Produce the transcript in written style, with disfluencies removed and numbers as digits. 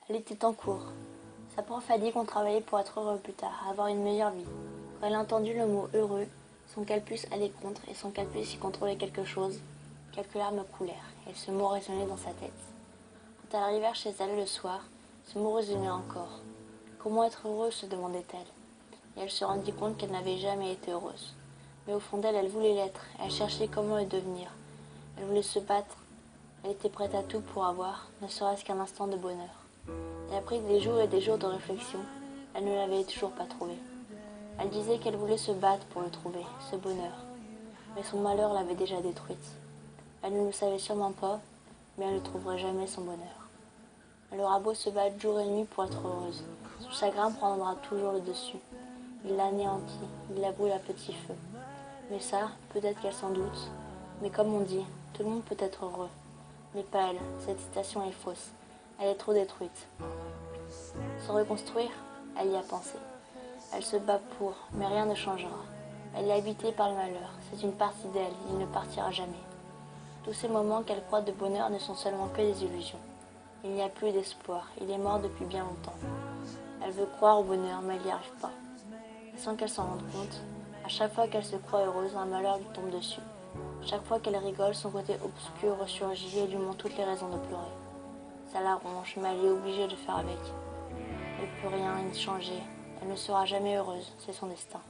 Elle était en cours. Sa prof a dit qu'on travaillait pour être heureux plus tard, avoir une meilleure vie. Quand elle a entendu le mot heureux, sans qu'elle puisse aller contre et sans qu'elle puisse y contrôler quelque chose, quelques larmes coulèrent et ce mot résonnait dans sa tête. Quand elle arrivèrent chez elle le soir, ce mot résonnait encore. Comment être heureuse, se demandait-elle. Et elle se rendit compte qu'elle n'avait jamais été heureuse. Mais au fond d'elle, elle voulait l'être. Elle cherchait comment le devenir. Elle voulait se battre. Elle était prête à tout pour avoir, ne serait-ce qu'un instant de bonheur. Et après des jours et des jours de réflexion, elle ne l'avait toujours pas trouvé. Elle disait qu'elle voulait se battre pour le trouver, ce bonheur. Mais son malheur l'avait déjà détruite. Elle ne le savait sûrement pas, mais elle ne trouverait jamais son bonheur. Elle aura beau se battre jour et nuit pour être heureuse. Son chagrin prendra toujours le dessus. Il l'anéantit, il la brûle à petit feu. Mais ça, peut-être qu'elle s'en doute. Mais comme on dit, tout le monde peut être heureux. Mais pas elle, cette citation est fausse. Elle est trop détruite. Se reconstruire, elle y a pensé. Elle se bat pour, mais rien ne changera. Elle est habitée par le malheur. C'est une partie d'elle, il ne partira jamais. Tous ces moments qu'elle croit de bonheur ne sont seulement que des illusions. Il n'y a plus d'espoir, il est mort depuis bien longtemps. Elle veut croire au bonheur, mais elle n'y arrive pas. Et sans qu'elle s'en rende compte, à chaque fois qu'elle se croit heureuse, un malheur lui tombe dessus. Chaque fois qu'elle rigole, son côté obscur ressurgit et lui montre toutes les raisons de pleurer. Ça la ronge, mais elle est obligée de faire avec. Elle ne peut rien y changer. Elle ne sera jamais heureuse, c'est son destin.